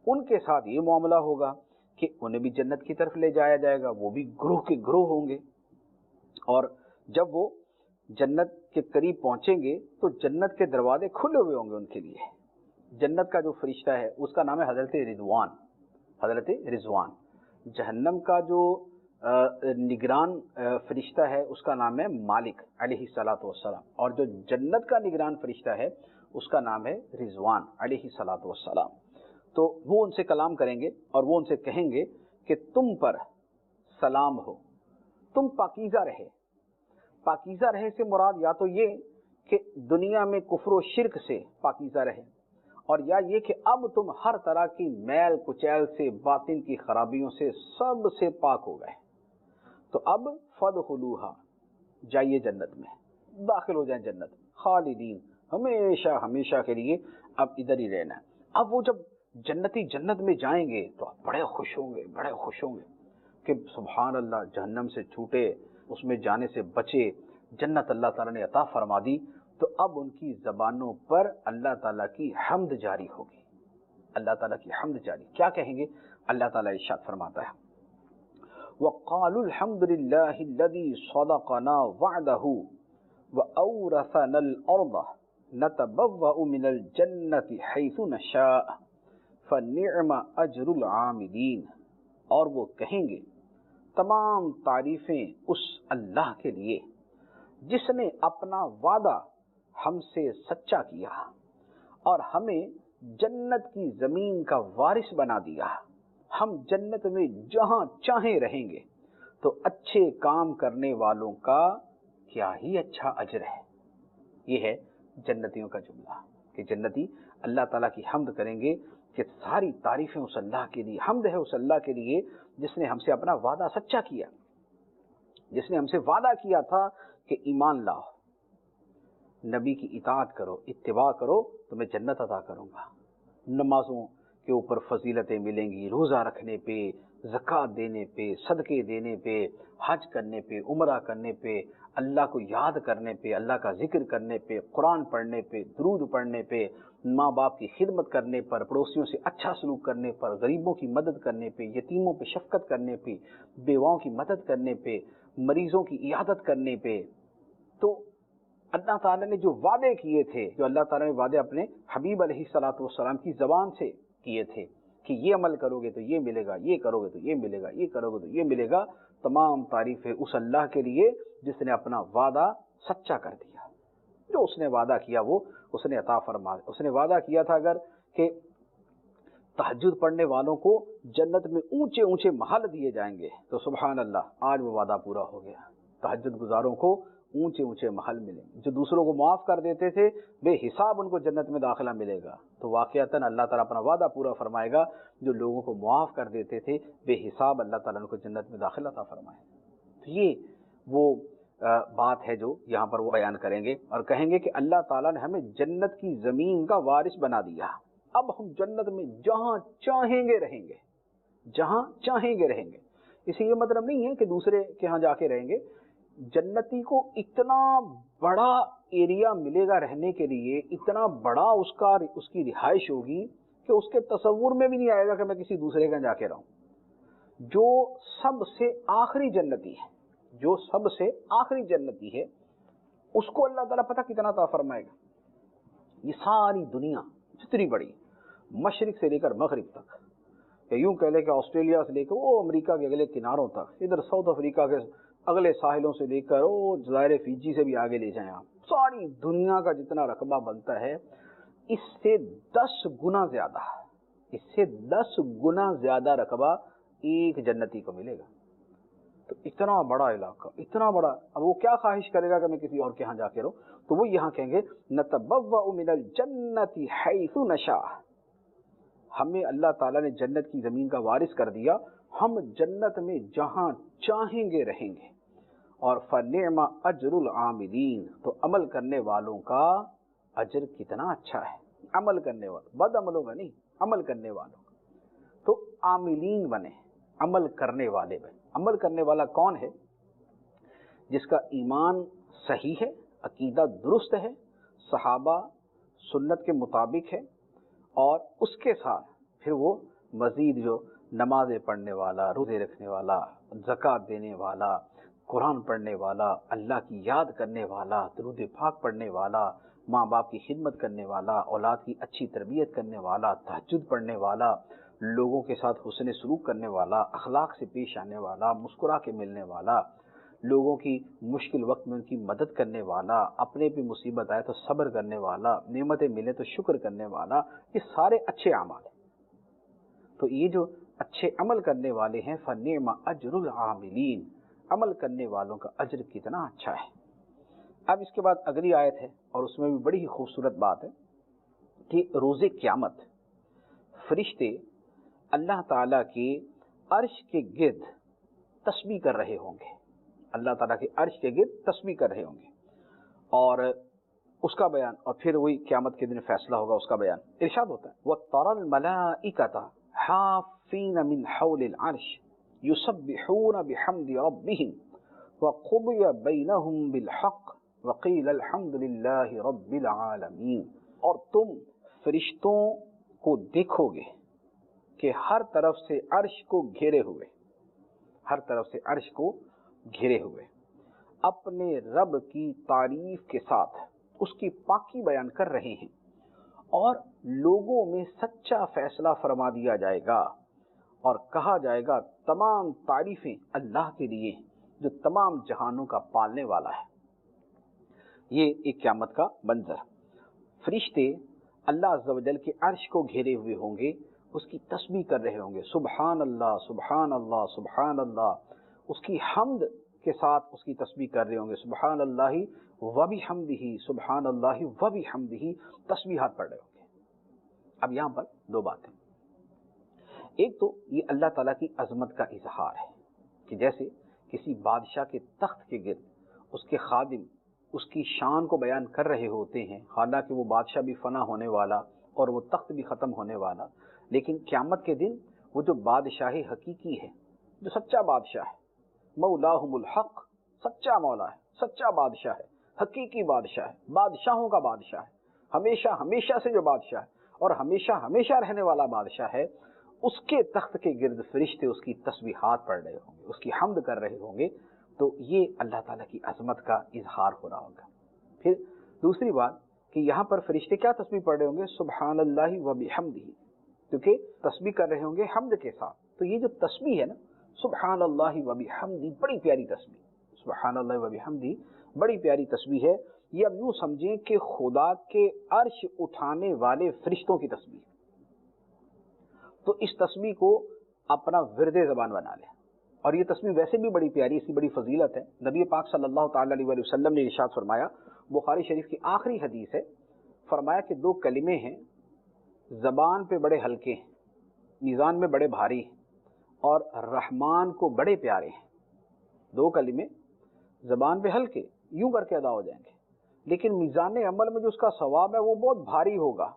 S1: ان کے ساتھ یہ معاملہ ہوگا کہ انہیں بھی جنت کی طرف لے جایا جائے گا، وہ بھی گروہ کے گروہ ہوں گے. اور جب وہ جنت کے قریب پہنچیں گے تو جنت کے دروازے کھلے ہوئے ہوں گے ان کے لیے. جنت کا جو فرشتہ ہے اس کا نام ہے حضرت رضوان. حضرت رضوان. جہنم کا جو نگران فرشتہ ہے اس کا نام ہے مالک علیہ الصلاۃ والسلام، اور جو جنت کا نگران فرشتہ ہے اس کا نام ہے رضوان علیہ الصلاۃ والسلام. تو وہ ان سے کلام کریں گے اور وہ ان سے کہیں گے کہ تم پر سلام ہو، تم پاکیزہ رہے. پاکیزہ رہے سے مراد یا تو یہ کہ دنیا میں کفر و شرک سے پاکیزہ رہے، اور یا یہ کہ اب تم ہر طرح کی میل کچیل سے، باطن کی خرابیوں سے، سب سے پاک ہو گئے. تو اب فَادْخُلُوهَا، جائیے جنت میں، داخل ہو جائیں جنت، خالدین، ہمیشہ ہمیشہ کے لیے اب ادھر ہی رہنا ہے. اب وہ جب جنتی جنت میں جائیں گے تو بڑے خوش ہوں گے، بڑے خوش ہوں گے کہ سبحان اللہ، جہنم سے چھوٹے، اس میں جانے سے بچے، جنت اللہ تعالیٰ نے عطا فرما دی. تو اب ان کی زبانوں پر اللہ تعالیٰ کی حمد جاری ہوگی. اللہ تعالیٰ کی حمد جاری. کیا کہیں گے؟ اللہ تعالیٰ ارشاد فرماتا ہے وَقَالُوا الْحَمْدُ لِلَّهِ الَّذِي صَدَقَنَا وَعْدَهُ وَأَوْرَثَنَا الْأَرْضَ نَتَبَوَّأُ مِنَ الْجَنَّةِ حَيْثُ نَشَاءُ فَنِعْمَ أَجْرُ الْعَامِلِينَ. اور وہ کہیں گے تمام تعریفیں اس اللہ کے لیے جس نے اپنا وعدہ ہم سے سچا کیا اور ہمیں جنت کی زمین کا وارث بنا دیا. ہم جنت میں جہاں چاہیں رہیں گے. تو اچھے کام کرنے والوں کا کیا ہی اچھا اجر ہے. یہ ہے جنتیوں کا جملہ کہ جنتی اللہ تعالیٰ کی حمد کریں گے کہ ساری تعریفیں اس اللہ کے لیے، حمد ہے اس اللہ کے لیے جس نے ہم سے اپنا وعدہ سچا کیا، جس نے ہم سے وعدہ کیا تھا کہ ایمان لاؤ، نبی کی اطاعت کرو، اتباع کرو تو میں جنت عطا کروں گا. نمازوں کے اوپر فضیلتیں ملیں گی، روزہ رکھنے پہ، زکوٰۃ دینے پہ، صدقے دینے پہ، حج کرنے پہ، عمرہ کرنے پہ، اللہ کو یاد کرنے پہ، اللہ کا ذکر کرنے پہ، قرآن پڑھنے پہ، درود پڑھنے پہ، ماں باپ کی خدمت کرنے پر، پڑوسیوں سے اچھا سلوک کرنے پر، غریبوں کی مدد کرنے پہ، یتیموں پہ شفقت کرنے پہ، بیواؤں کی مدد کرنے پہ، مریضوں کی عیادت کرنے پہ. تو اللہ تعالیٰ نے جو وعدے کیے تھے، جو اللہ تعالیٰ نے وعدے اپنے حبیب علیہ الصلاۃ والسلام کی زبان سے کیے تھے کہ یہ عمل کرو گے تو یہ ملے گا، یہ کرو گے تو یہ ملے گا، یہ کرو گے تو یہ ملے گا، تمام تعریفیں اس اللہ کے لیے جس نے اپنا وعدہ سچا کر دیا. جو اس نے وعدہ کیا وہ اس نے عطا فرما. اس نے وعدہ کیا تھا اگر کہ تہجد پڑھنے والوں کو جنت میں اونچے اونچے محل دیے جائیں گے. تو سبحان اللہ، آج وہ وعدہ پورا ہو گیا. تہجد گزاروں کو اونچے اونچے محل ملیں گے. جو دوسروں کو معاف کر دیتے تھے بے حساب ان کو جنت میں داخلہ ملے گا. تو واقعتاً اللہ تعالیٰ اپنا وعدہ پورا فرمائے گا. جو لوگوں کو معاف کر دیتے تھے بے حساب اللہ تعالیٰ ان کو جنت میں داخلہ عطا فرمائے. تو یہ وہ بات ہے جو یہاں پر وہ بیان کریں گے اور کہیں گے کہ اللہ تعالیٰ نے ہمیں جنت کی زمین کا وارث بنا دیا. اب ہم جنت میں جہاں چاہیں گے رہیں گے، جہاں چاہیں گے رہیں گے. اسے یہ مطلب نہیں ہے کہ دوسرے کے ہاں جا کے رہیں گے. جنتی کو اتنا بڑا ایریا ملے گا رہنے کے لیے، اتنا بڑا اس کی رہائش ہوگی کہ اس کے تصور میں بھی نہیں آئے گا کہ میں کسی دوسرے کے ہاں جا کے رہوں. جو سب سے آخری جنتی ہے، جو سب سے آخری جنتی ہے، اس کو اللہ تعالیٰ پتہ کتنا عطا فرمائے گا. یہ ساری دنیا جتنی بڑی، مشرق سے لے کر مغرب تک، یا یوں کہہ لیں کہ آسٹریلیا سے لے کر وہ امریکہ کے اگلے کناروں تک، ادھر ساؤتھ افریقہ کے اگلے ساحلوں سے لے کر وہ جزائر فیجی سے بھی آگے لے جائیں آپ، ساری دنیا کا جتنا رقبہ بنتا ہے اس سے 10 گنا زیادہ، اس سے 10 گنا زیادہ رقبہ ایک جنتی کو ملے گا. تو اتنا بڑا علاقہ، اتنا بڑا. اب وہ کیا خواہش کرے گا کہ میں کسی اور کے ہاں جا کے رہوں؟ تو وہ یہاں کہیں گے نتبوأ من الجنت حیث نشاء. ہمیں اللہ تعالیٰ نے جنت کی زمین کا وارث کر دیا، ہم جنت میں جہاں چاہیں گے رہیں گے. اور فنعم اجر العاملین، تو عمل کرنے والوں کا اجر کتنا اچھا ہے. عمل کرنے والوں، بد عملوں کا نہیں، عمل کرنے والوں کا. تو عاملین بنے، عمل کرنے والے بنے. عمل کرنے والا کون ہے؟ جس کا ایمان صحیح ہے، عقیدہ درست ہے، صحابہ سنت کے مطابق ہے، اور اس کے ساتھ پھر وہ مزید جو نمازیں پڑھنے والا، روزے رکھنے والا، زکوٰۃ دینے والا، قرآن پڑھنے والا، اللہ کی یاد کرنے والا، درود پاک پڑھنے والا، ماں باپ کی خدمت کرنے والا، اولاد کی اچھی تربیت کرنے والا، تہجد پڑھنے والا، لوگوں کے ساتھ حسن سلوک کرنے والا، اخلاق سے پیش آنے والا، مسکرا کے ملنے والا، لوگوں کی مشکل وقت میں ان کی مدد کرنے والا، اپنے پہ مصیبت آئے تو صبر کرنے والا، نعمتیں ملے تو شکر کرنے والا، یہ سارے اچھے اعمال ہیں. تو یہ جو اچھے عمل کرنے والے ہیں فنعم اجر العاملین، عمل کرنے والوں کا اجر کتنا اچھا ہے. اب اس کے بعد اگلی آیت ہے اور اس میں بھی بڑی ہی خوبصورت بات ہے کہ روز قیامت فرشتے اللہ تعالیٰ کے عرش کے گرد تسبیح کر رہے ہوں گے. اللہ تعالیٰ کے عرش کے گرد تسبیح کر رہے ہوں گے، اور اس کا بیان، اور پھر وہی قیامت کے دن فیصلہ ہوگا، اس کا بیان. ارشاد ہوتا ہے وَتَرَى الْمَلَائِكَةَ حَافِّينَ مِنْ حَوْلِ الْعَرْشِ يُسَبِّحُونَ بِحَمْدِ رَبِّهِمْ وَقُضِيَ بَيْنَهُمْ بِالْحَقِّ وَقِيلَ الْحَمْدُ لِلَّهِ رَبِّ الْعَالَمِينَ. اور تم فرشتوں کو دیکھو گے کہ ہر طرف سے عرش کو گھیرے ہوئے، ہر طرف سے عرش کو گھیرے ہوئے اپنے رب کی تعریف کے ساتھ اس کی پاکی بیان کر رہے ہیں، اور لوگوں میں سچا فیصلہ فرما دیا جائے گا اور کہا جائے گا تمام تعریفیں اللہ کے لیے جو تمام جہانوں کا پالنے والا ہے. یہ ایک قیامت کا منظر. فرشتے اللہ عز و جل کے عرش کو گھیرے ہوئے ہوں گے، اس کی تسبیح کر رہے ہوں گے، سبحان اللہ سبحان اللہ سبحان اللہ، اس کی حمد کے ساتھ اس کی تسبیح کر رہے ہوں گے، سبحان اللہ وبحمدہ سبحان اللہ وبحمدہ، تسبیحات پڑھ رہے ہوں گے. اب یہاں پر دو باتیں. ایک تو یہ اللہ تعالیٰ کی عظمت کا اظہار ہے کہ جیسے کسی بادشاہ کے تخت کے گرد اس کے خادم اس کی شان کو بیان کر رہے ہوتے ہیں، حالانکہ وہ بادشاہ بھی فنا ہونے والا اور وہ تخت بھی ختم ہونے والا، لیکن قیامت کے دن وہ جو بادشاہ حقیقی ہے، جو سچا بادشاہ ہے، مولاہم الحق، سچا مولا ہے، سچا بادشاہ ہے، حقیقی بادشاہ ہے، بادشاہوں کا بادشاہ ہے، ہمیشہ ہمیشہ سے جو بادشاہ ہے اور ہمیشہ ہمیشہ رہنے والا بادشاہ ہے، اس کے تخت کے گرد فرشتے اس کی تسبیحات پڑھ رہے ہوں گے، اس کی حمد کر رہے ہوں گے. تو یہ اللہ تعالیٰ کی عظمت کا اظہار ہو رہا ہوگا. پھر دوسری بات کہ یہاں پر فرشتے کیا تسبیح پڑھ رہے ہوں گے؟ سبحان اللہ وبحمدہ، کیونکہ تسبیح کر رہے ہوں گے حمد کے ساتھ. تو یہ جو تسبیح ہے نا، سبحان اللہ وبحمدہ، بڑی پیاری تسبیح، سبحان اللہ وبحمدہ بڑی پیاری تسبیح ہے. یہ اب یوں سمجھیں کہ خدا کے عرش اٹھانے والے فرشتوں کی تسبیح. تو اس تسبیح کو اپنا ورد زبان بنا لیں. اور یہ تسبیح ویسے بھی بڑی پیاری، اس کی بڑی فضیلت ہے. نبی پاک صلی اللہ تعالی علیہ وسلم نے ارشاد فرمایا، بخاری شریف کی آخری حدیث ہے، فرمایا کہ دو کلمے ہیں زبان پہ بڑے ہلکے ہیں، میزان میں بڑے بھاری ہیں، اور رحمان کو بڑے پیارے ہیں. دو کلمے زبان پہ ہلکے یوں کر کے ادا ہو جائیں گے، لیکن میزان عمل میں جو اس کا ثواب ہے وہ بہت بھاری ہوگا،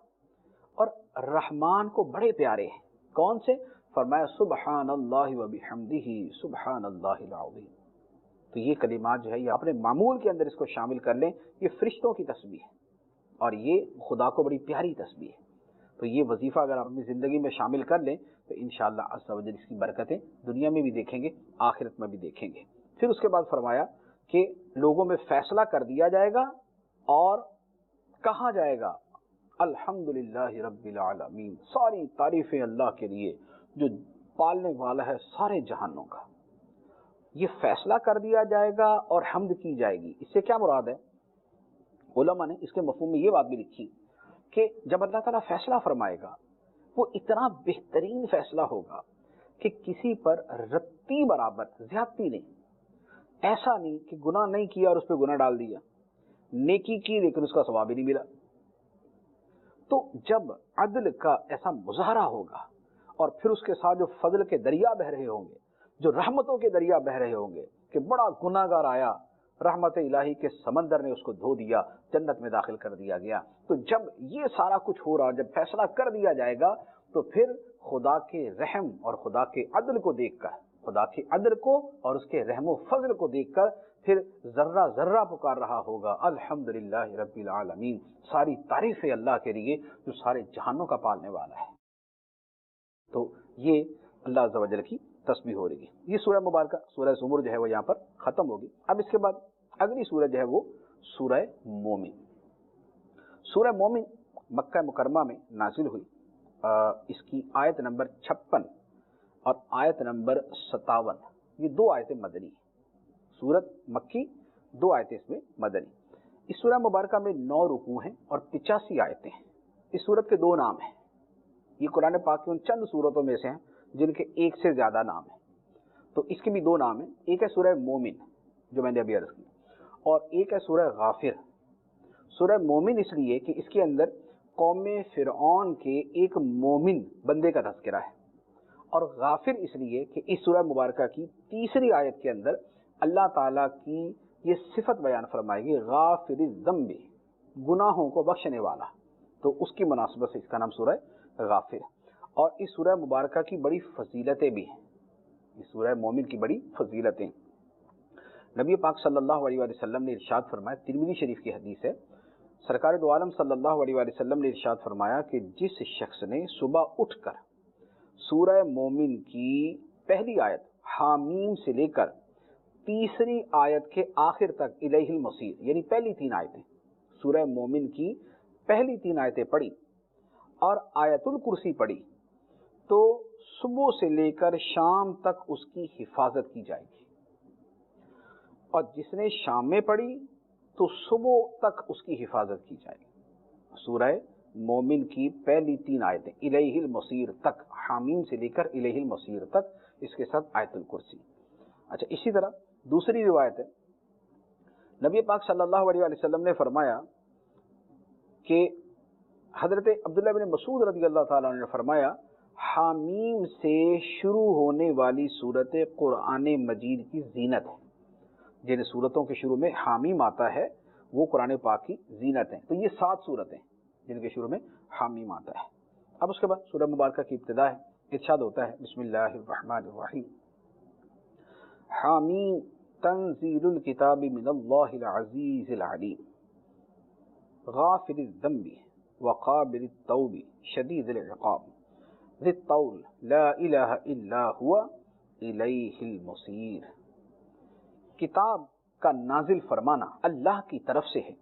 S1: اور رحمان کو بڑے پیارے ہیں. کون سے؟ فرمایا سبحان اللہ و بحمدہ سبحان اللہ العظیم. تو یہ کلمات جو ہے یہ اپنے معمول کے اندر اس کو شامل کر لیں. یہ فرشتوں کی تسبیح ہے اور یہ خدا کو بڑی پیاری تسبیح ہے. تو یہ وظیفہ اگر آپ اپنی زندگی میں شامل کر لیں تو انشاءاللہ عز و جل اس کی برکتیں دنیا میں بھی دیکھیں گے، آخرت میں بھی دیکھیں گے. پھر اس کے بعد فرمایا کہ لوگوں میں فیصلہ کر دیا جائے گا اور کہا جائے گا الحمدللہ رب العالمین، ساری تعریفیں اللہ کے لیے جو پالنے والا ہے سارے جہانوں کا. یہ فیصلہ کر دیا جائے گا اور حمد کی جائے گی. اس سے کیا مراد ہے؟ علماء نے اس کے مفہوم میں یہ بات بھی لکھی کہ جب اللہ تعالیٰ فیصلہ فرمائے گا وہ اتنا بہترین فیصلہ ہوگا کہ کسی پر رتی برابر زیادتی نہیں. ایسا نہیں کہ گناہ نہیں کیا اور اس پہ گناہ ڈال دیا، نیکی کی لیکن اس کا ثواب ہی نہیں ملا. تو جب عدل کا ایسا مظاہرہ ہوگا اور پھر اس کے ساتھ جو فضل کے دریا بہ رہے ہوں گے، جو رحمتوں کے دریا بہ رہے ہوں گے کہ بڑا گناہ گار آیا، رحمت الہی کے سمندر نے اس کو دھو دیا، جنت میں داخل کر دیا گیا. تو جب یہ سارا کچھ ہو رہا، جب فیصلہ کر دیا جائے گا تو پھر خدا کے رحم اور خدا کے عدل کو دیکھ کر، خدا کے عدل کو اور اس کے رحم و فضل کو دیکھ کر پھر ذرہ ذرہ پکار رہا ہوگا الحمدللہ رب العالمین، ساری تعریف ہے اللہ کے لیے جو سارے جہانوں کا پالنے والا ہے. تو یہ اللہ عز و جل کی تسبیح ہو رہی ہے. یہ سورہ مبارکہ سورہ زمر جو ہے وہ یہاں پر ختم ہوگی. اب اس کے بعد اگلی سورہ جو ہے وہ سورہ مومن. سورہ مومن مکہ مکرمہ میں نازل ہوئی. اس کی آیت نمبر 56 اور آیت نمبر 57، یہ دو آیتیں مدنی ہیں. سورت مکی، دو آیتیں اس میں مدنی. اس سورہ مبارکہ میں 9 رکوع ہیں اور 85 آیتیں ہیں. اس سورت کے 2 نام ہیں. یہ قرآن پاک کی ان چند سورتوں میں سے ہیں جن کے ایک سے زیادہ نام ہیں. تو اس کے بھی 2 نام ہیں. ایک ہے سورہ مومن جو میں نے ابھی عرض کی، اور ایک ہے سورہ غافر. سورہ مومن اس لیے کہ اس کے اندر قوم فرعون کے ایک مومن بندے کا تذکرہ ہے، اور غافر اس لیے کہ اس سورہ مبارکہ کی تیسری آیت کے اندر اللہ تعالیٰ کی یہ صفت بیان فرمائے گی غافر الذنب، گناہوں کو بخشنے والا. تو اس کی مناسبت سے اس کا نام سورہ غافر. اور اس سورہ مبارکہ کی بڑی فضیلتیں بھی ہیں. اس سورہ مومن کی بڑی فضیلتیں. نبی پاک صلی اللہ علیہ وسلم نے ارشاد فرمایا، ترمذی شریف کی حدیث ہے، سرکار دو عالم صلی اللہ علیہ وسلم نے ارشاد فرمایا کہ جس شخص نے صبح اٹھ کر سورہ مومن کی پہلی آیت حامیم سے لے کر تیسری آیت کے آخر تک الیہ المصیر، یعنی پہلی 3 آیتیں سورہ مومن کی پہلی 3 آیتیں پڑھی اور آیت الکرسی پڑھی، تو صبح سے لے کر شام تک اس کی حفاظت کی جائے گی. اور جس نے شام میں پڑھی تو صبح تک اس کی حفاظت کی جائے گی. سورہ مومن کی پہلی 3 آیتیں الیہ المصیر تک، حامیم سے لے کر الیہ المصیر تک، اس کے ساتھ آیت الکرسی. اچھا، اسی طرح دوسری روایت ہے، نبی پاک صلی اللہ علیہ وسلم نے فرمایا کہ حضرت عبداللہ بن مسعود رضی اللہ تعالیٰ عنہ نے فرمایا، حامیم سے شروع ہونے والی صورت قرآن مجید کی زینت ہے. جن صورتوں کے شروع میں حامیم آتا ہے وہ قرآن پاک کی زینت ہیں. تو یہ 7 صورتیں جن کے شروع میں حامیم آتا ہے. اب اس کے بعد سورہ مبارکہ کی ابتدا ہے. ارشاد ہوتا ہے بسم اللہ الرحمن الرحیم، حامیم تنزیل الکتاب من اللہ العزیز العلیم غافر الذنب وقابل التوب شدید العقاب ذی الطول لا الہ الا هو الیہ المصیر. کتاب کا نازل فرمانا اللہ کی طرف سے ہے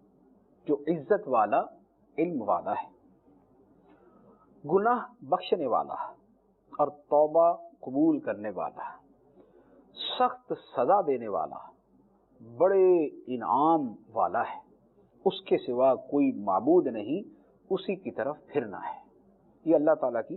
S1: جو عزت والا، علم والا ہے، گناہ بخشنے والا اور توبہ قبول کرنے والا، سخت سزا دینے والا، بڑے انعام والا ہے. اس کے سوا کوئی معبود نہیں، اسی کی طرف پھرنا ہے. یہ اللہ تعالیٰ کی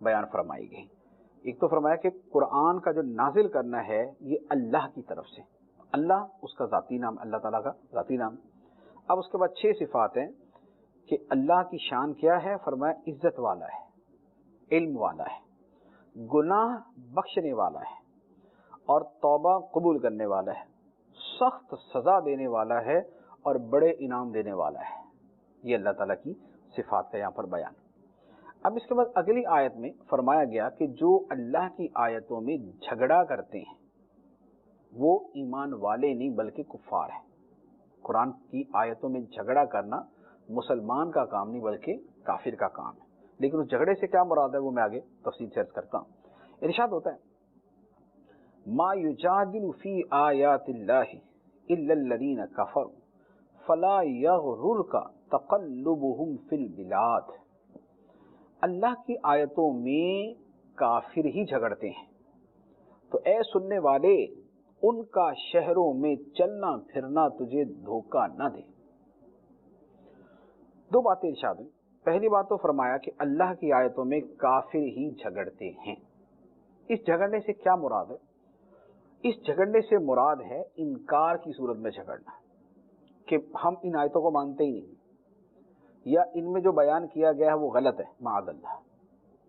S1: بیان فرمائی گئی۔ ایک تو فرمایا کہ قرآن کا جو نازل کرنا ہے یہ اللہ کی طرف سے، اللہ اس کا ذاتی نام، اللہ تعالیٰ کا ذاتی نام۔ اب اس کے بعد 6 صفات ہیں کہ اللہ کی شان کیا ہے، فرمایا عزت والا ہے، علم والا ہے، گناہ بخشنے والا ہے، اور توبہ قبول کرنے والا ہے، سخت سزا دینے والا ہے، اور بڑے انعام دینے والا ہے۔ یہ اللہ تعالیٰ کی صفات کا یہاں پر بیان۔ اب اس کے بعد اگلی آیت میں فرمایا گیا کہ جو اللہ کی آیتوں میں جھگڑا کرتے ہیں وہ ایمان والے نہیں بلکہ کفار ہیں۔ قرآن کی آیتوں میں جھگڑا کرنا مسلمان کا کام نہیں بلکہ کافر کا کام ہے، لیکن اس جھگڑے سے کیا مراد ہے وہ میں آگے تفصیل سے عرض کرتا ہوں۔ ارشاد ہوتا ہے ما یجادل فی آیات اللہ الا الذین کفروا فلا یغررک تقلبهم فی البلاد۔ اللہ کی آیتوں میں کافر ہی جھگڑتے ہیں، تو اے سننے والے ان کا شہروں میں چلنا پھرنا تجھے دھوکہ نہ دے۔ دو باتیں ارشاد ہوئی۔ پہلی بات تو فرمایا کہ اللہ کی آیتوں میں کافر ہی جھگڑتے ہیں۔ اس جھگڑنے سے کیا مراد ہے؟ اس جھگڑنے سے مراد ہے انکار کی صورت میں جھگڑنا، کہ ہم ان آیتوں کو مانتے ہی نہیں، یا ان میں جو بیان کیا گیا ہے وہ غلط ہے معاذ اللہ۔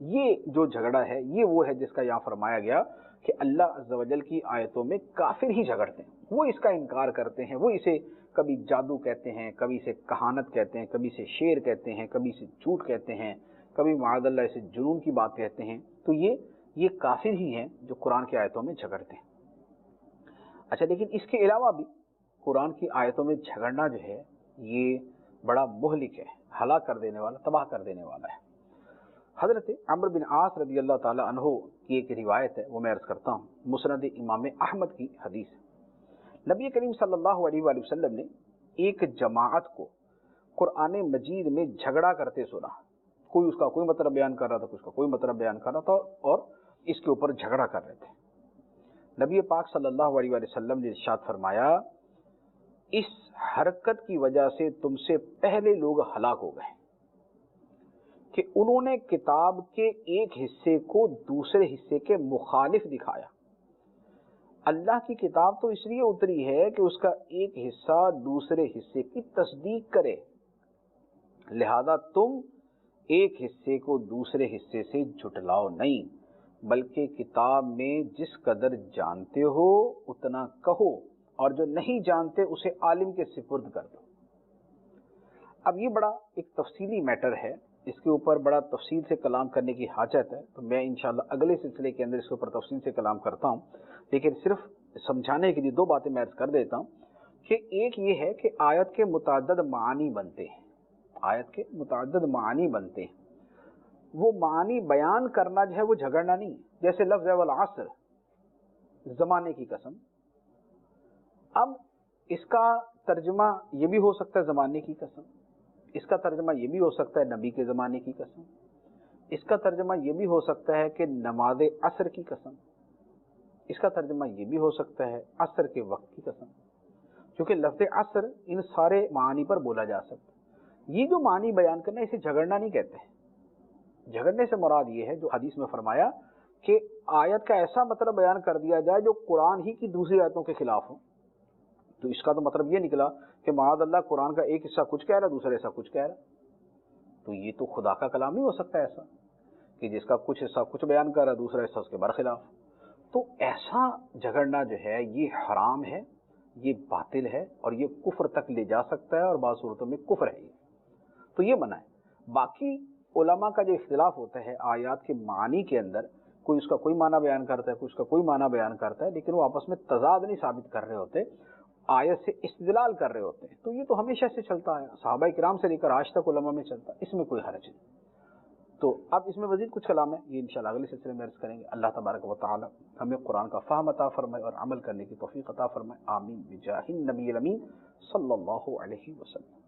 S1: یہ جو جھگڑا ہے یہ وہ ہے جس کا یہاں فرمایا گیا کہ اللہ عز و جل کی آیتوں میں کافر ہی جھگڑتے ہیں، وہ اس کا انکار کرتے ہیں، وہ اسے کبھی جادو کہتے ہیں، کبھی اسے کہانت کہتے ہیں، کبھی اسے شعر کہتے ہیں، کبھی اسے جھوٹ کہتے ہیں، کبھی معاذ اللہ اسے جنون کی بات کہتے ہیں، تو یہ کافر ہی ہیں جو قرآن کی آیتوں میں جھگڑتے ہیں۔ اچھا، لیکن اس کے علاوہ بھی قرآن کی آیتوں میں جھگڑنا جو ہے یہ بڑا مہلک ہے، ہلاک کر دینے والا، تباہ کر دینے والا ہے۔ حضرت عمرو بن عاص رضی اللہ تعالی عنہ کی ایک روایت ہے، وہ میں عرض کرتا ہوں، مسند امام احمد کی حدیث ہے۔ نبی کریم صلی اللہ علیہ وآلہ وسلم نے ایک جماعت کو قرآن مجید میں جھگڑا کرتے سنا، کوئی اس کا کوئی مطلب بیان کر رہا تھا، کچھ کا کوئی مطلب بیان کر رہا تھا، اور اس کے اوپر جھگڑا کر رہے تھے۔ نبی پاک صلی اللہ علیہ وآلہ وسلم نے ارشاد فرمایا اس حرکت کی وجہ سے تم سے پہلے لوگ ہلاک ہو گئے کہ انہوں نے کتاب کے ایک حصے کو دوسرے حصے کے مخالف دکھایا۔ اللہ کی کتاب تو اس لیے اتری ہے کہ اس کا ایک حصہ دوسرے حصے کی تصدیق کرے، لہذا تم ایک حصے کو دوسرے حصے سے جھٹلاؤ نہیں، بلکہ کتاب میں جس قدر جانتے ہو اتنا کہو، اور جو نہیں جانتے اسے عالم کے سپرد کر دو۔ اب یہ بڑا ایک تفصیلی میٹر ہے، اس کے اوپر بڑا تفصیل سے کلام کرنے کی حاجت ہے، تو میں انشاءاللہ اگلے سلسلے کے اندر اس کے اوپر تفصیل سے کلام کرتا ہوں، لیکن صرف سمجھانے کے لیے دو باتیں میں عرض کر دیتا ہوں کہ ایک یہ ہے کہ آیت کے متعدد معانی بنتے ہیں، آیت کے متعدد معانی بنتے ہیں، وہ معانی بیان کرنا جو ہے وہ جھگڑنا نہیں، جیسے لفظ ہے والعصر، زمانے کی قسم۔ اب اس کا ترجمہ یہ بھی ہو سکتا ہے زمانے کی قسم، اس کا ترجمہ یہ بھی ہو سکتا ہے نبی کے زمانے کی قسم، اس کا ترجمہ یہ بھی ہو سکتا ہے کہ نماز عصر کی قسم، اس کا ترجمہ یہ بھی ہو سکتا ہے عصر کے وقت کی قسم، کیونکہ لفظ عصر ان سارے معانی پر بولا جا سکتا ہے۔ یہ جو معنی بیان کرنا اسے جھگڑنا نہیں کہتے ہیں۔ جھگڑنے سے مراد یہ ہے جو حدیث میں فرمایا کہ آیت کا ایسا مطلب بیان کر دیا جائے جو قرآن ہی کی دوسری آیتوں کے خلاف ہو، تو اس کا تو مطلب یہ نکلا کہ معاذ اللہ قرآن کا ایک حصہ کچھ کہہ رہا ہے دوسرا حصہ کچھ کہہ رہا ہے، تو یہ تو خدا کا کلام نہیں ہو سکتا ایسا کہ جس کا کچھ حصہ کچھ بیان کر رہا ہے دوسرا حصہ اس کے برخلاف۔ تو ایسا جھگڑنا جو ہے یہ حرام ہے، یہ باطل ہے، اور یہ کفر تک لے جا سکتا ہے، اور بعض صورتوں میں کفر ہے، تو یہ منع ہے۔ باقی علماء کا جو اختلاف ہوتا ہے آیات کے معنی کے اندر، کوئی اس کا کوئی معنی بیان کرتا ہے، کوئی اس کا کوئی معنی بیان کرتا ہے، لیکن وہ آپس میں تضاد نہیں ثابت کر رہے ہوتے، آیت سے استدلال کر رہے ہوتے ہیں، تو یہ تو ہمیشہ سے چلتا ہے، صحابہ کرام سے لے کر آج تک علماء میں چلتا ہے، اس میں کوئی حرج نہیں۔ تو اب اس میں مزید کچھ کلام ہے، یہ انشاءاللہ اگلے سلسلے میں عرض کریں گے۔ اللہ تبارک و تعالی ہمیں قرآن کا فہم عطا فرمائے اور عمل کرنے کی توفیق عطا فرمائے، آمین بجاہ النبی الامین صلی اللہ علیہ وسلم۔